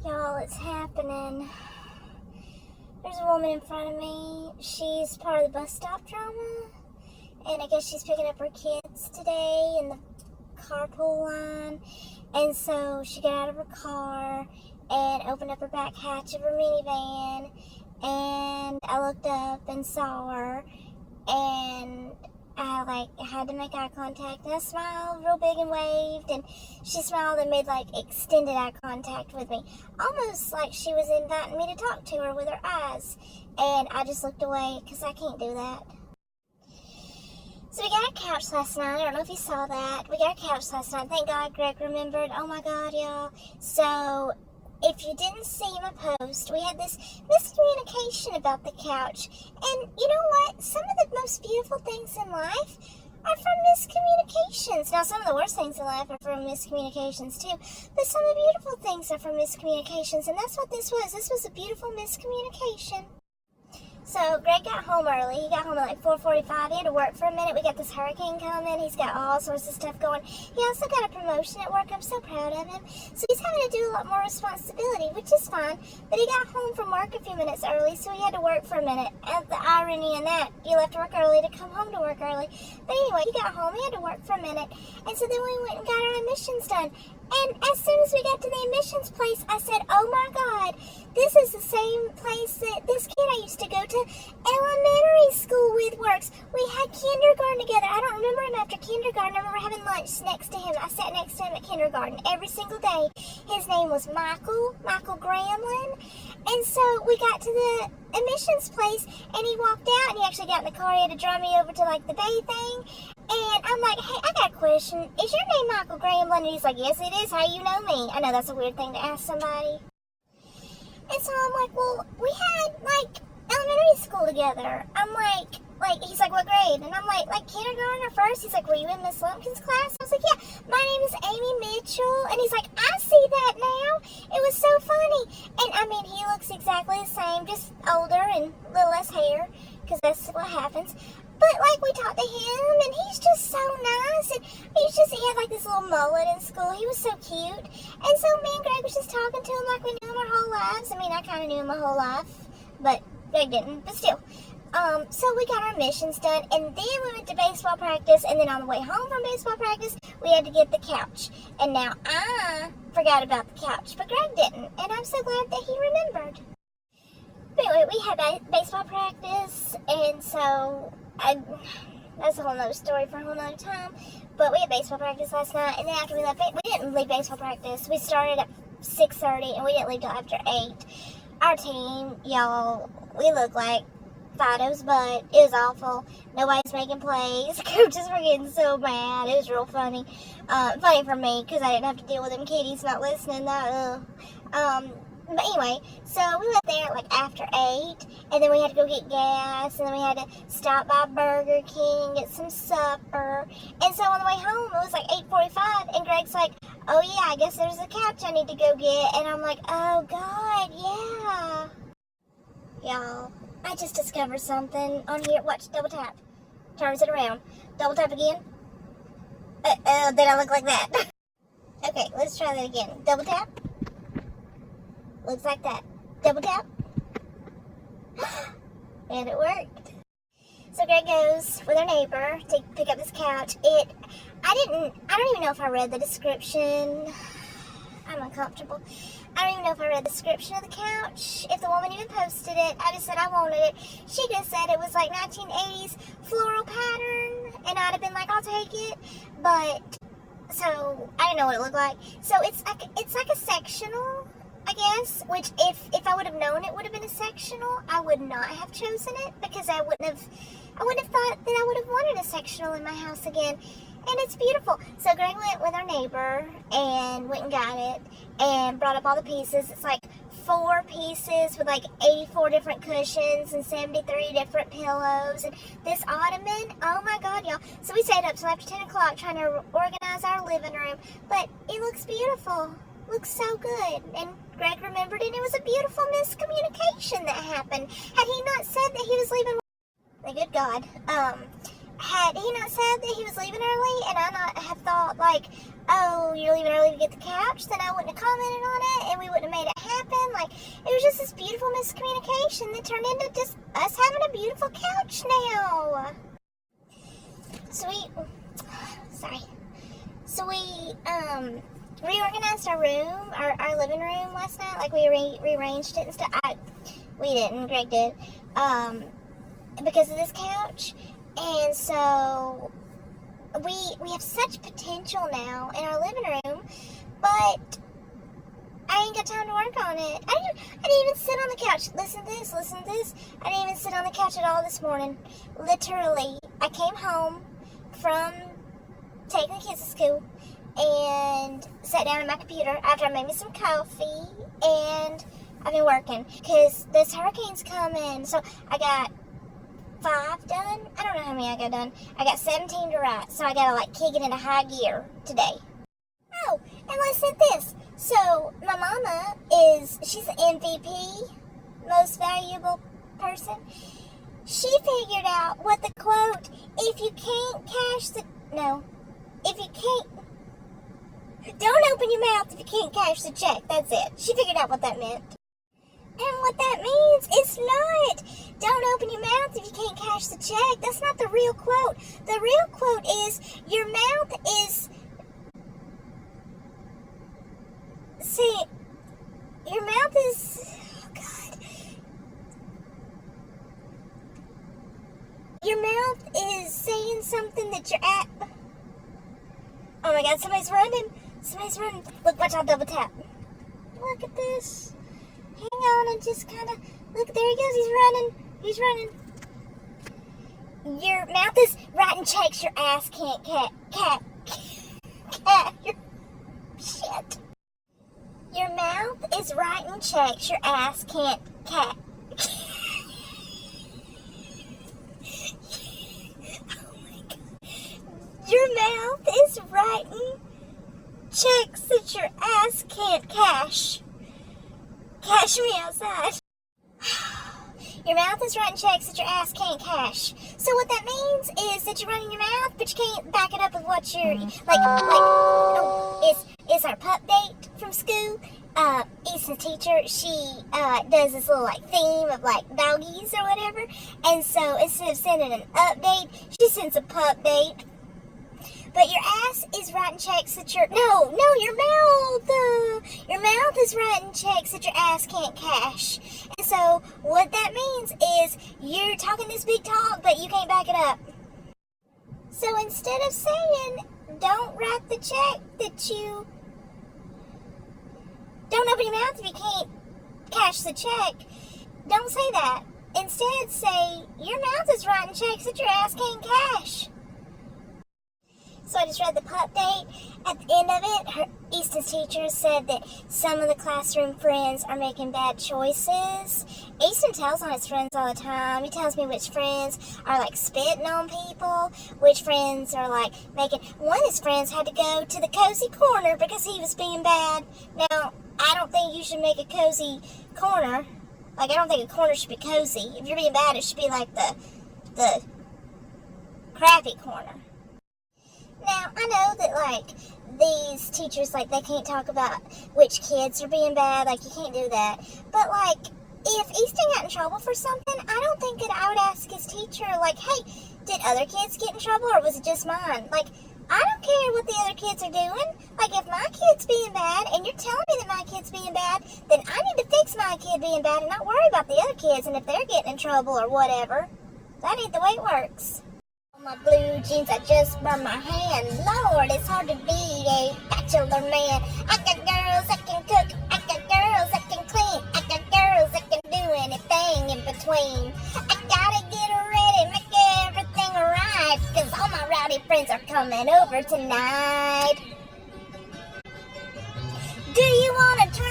Y'all, it's happening. There's a woman in front of me. She's part of the bus stop drama. And I guess she's picking up her kids today in the carpool line. And so she got out of her car and opened up her back hatch of her minivan. And I looked up and saw her. And I had to make eye contact, and I smiled real big and waved, and she smiled and made extended eye contact with me, almost like she was inviting me to talk to her with her eyes. And I just looked away because I can't do that. So we got a couch last night. I don't know if you saw that. We got a couch last night. Thank God Greg remembered. Oh my God, y'all. So if you didn't see my post, we had this miscommunication about the couch. And you know what? Some of the most beautiful things in life are from miscommunications. Now, some of the worst things in life are from miscommunications too. But some of the beautiful things are from miscommunications. And that's what this was. This was a beautiful miscommunication. So Greg got home early. He got home at 4:45. He had to work for a minute. We got this hurricane coming. He's got all sorts of stuff going. He also got a promotion at work. I'm so proud of him. So he's having to do a lot more responsibility, which is fine. But he got home from work a few minutes early, so he had to work for a minute. And the irony in that, you left work early to come home to work early. But anyway, he got home. He had to work for a minute. And so then we went and got our admissions done. And as soon as we got to the admissions place, I said, oh my God, this is the same place that this kid I used to go to elementary school with works. We had kindergarten together. I don't remember him after kindergarten. I remember having lunch next to him. I sat next to him at kindergarten every single day. His name was Michael Gramlin. And so we got to the admissions place, and he walked out, and he actually got in the car. He had to drive me over to the bay thing. And I'm like, hey, I got a question. Is your name Michael Gramlin? And he's like, yes, it is. How you know me? I know that's a weird thing to ask somebody. And so I'm like, well, we had, elementary school together. I'm like, he's like, what grade? And I'm like kindergarten or first? He's like, were you in Miss Lumpkin's class? I was like, yeah, my name is Aimee Mitchell. And he's like, I see that now. It was so funny. And I mean, he looks exactly the same, just older and a little less hair, because that's what happens. But, we talked to him, and he's just so nice, and he had, this little mullet in school. He was so cute. And so me and Greg was just talking to him like we knew him our whole lives. I mean, I kind of knew him my whole life, but Greg didn't, but still. So we got our missions done, and then we went to baseball practice, and then on the way home from baseball practice, we had to get the couch. And now I forgot about the couch, but Greg didn't, and I'm so glad that he remembered. But anyway, we had baseball practice, and so that's a whole nother story for a whole nother time. But we had baseball practice last night, and then after we left, we didn't leave baseball practice. We started at 6:30, and we didn't leave till after 8. Our team, y'all, we look like Fido's butt. It was awful. Nobody's making plays. Coaches were getting so mad. It was real funny. Funny for me, because I didn't have to deal with them kiddies not listening. But anyway, so we left there at after 8, and then we had to go get gas, and then we had to stop by Burger King and get some supper. And so on the way home, it was 8:45, and Greg's like, oh yeah, I guess there's a couch I need to go get. And I'm like, oh God, yeah. Y'all, I just discovered something on here. Watch, double tap. Turns it around. Double tap again. Then I look like that. Okay, let's try that again. Double tap. Looks like that. Double tap. And it worked. So Greg goes with our neighbor to pick up this couch. I don't even know if I read the description. I'm uncomfortable. I don't even know if I read the description of the couch. If the woman even posted it, I just said I wanted it. She just said it was 1980s floral pattern, and I'd have been like, I'll take it. But, so, I didn't know what it looked like. So it's like a sectional, I guess, which if I would have known it would have been a sectional, I would not have chosen it, because I wouldn't have thought that I would have wanted a sectional in my house again. And it's beautiful. So Greg went with our neighbor and went and got it and brought up all the pieces. It's 4 pieces with 84 different cushions and 73 different pillows. And this ottoman, oh my God, y'all. So we stayed up till after 10 o'clock trying to organize our living room. But it looks beautiful. Looks so good. And Greg remembered it. And it was a beautiful miscommunication that happened. Had he not said that he was leaving, the good God, had he not said that he was leaving early, and I not have thought oh, you're leaving early to get the couch, then I wouldn't have commented on it, and we wouldn't have made it happen. happened. Like, it was just this beautiful miscommunication that turned into just us having a beautiful couch now. So we reorganized our room, our living room last night. Like, we rearranged it and stuff. We didn't, Greg did, because of this couch. And so we have such potential now in our living room, but I ain't got time to work on it. I didn't even sit on the couch. Listen to this. I didn't even sit on the couch at all this morning. Literally, I came home from taking the kids to school and sat down at my computer after I made me some coffee, and I've been working because this hurricane's coming. So I got 5 done. I don't know how many I got done. I got 17 to write, so I gotta like kick it into high gear today. Oh, and listen to this. So my mama she's the MVP, most valuable person. She figured out what the quote, don't open your mouth if you can't cash the check. That's it. She figured out what that meant. And what that means, it's not, don't open your mouth if you can't cash the check. That's not the real quote. The real quote is, your mouth is, your mouth is saying something that you're at. Oh my God, somebody's running. Look, watch, I'll double tap. Look at this. Hang on, and just kind of, look, there he goes, he's running. Your mouth is writing checks your ass can't shit. Your mouth is writing checks your ass can't Oh my God. Your mouth is writing checks that your ass can't cash. Cash me outside. Your mouth is writing checks that your ass can't cash. So what that means is that you're running your mouth, but you can't back it up with what you're it's our pup date from school. Easton's teacher, she does this little like theme of like doggies or whatever, and so instead of sending an update, she sends a pup date. But your ass is writing checks that your mouth is writing checks that your ass can't cash. And so what that means is you're talking this big talk, but you can't back it up. So instead of saying, don't write the check that you, don't open your mouth if you can't cash the check, don't say that. Instead say, your mouth is writing checks that your ass can't cash. So I just read the pup date. At the end of it, Easton's teacher said that some of the classroom friends are making bad choices. Easton tells on his friends all the time. He tells me which friends are like spitting on people, which friends are like making... One of his friends had to go to the cozy corner because he was being bad. Now, I don't think you should make a cozy corner. Like, I don't think a corner should be cozy. If you're being bad, it should be like the crappy corner. Now, I know that, like, these teachers, like, they can't talk about which kids are being bad. Like, you can't do that. But, like, if Easton got in trouble for something, I don't think that I would ask his teacher, like, hey, did other kids get in trouble or was it just mine? Like, I don't care what the other kids are doing. Like, if my kid's being bad and you're telling me that my kid's being bad, then I need to fix my kid being bad and not worry about the other kids and if they're getting in trouble or whatever. That ain't the way it works. My blue jeans, I just burned my hand. Lord, it's hard to be a bachelor man. I got girls that can cook. I got girls that can clean. I got girls that can do anything in between. I gotta get ready, make everything right, cause all my rowdy friends are coming over tonight. Do you wanna drink?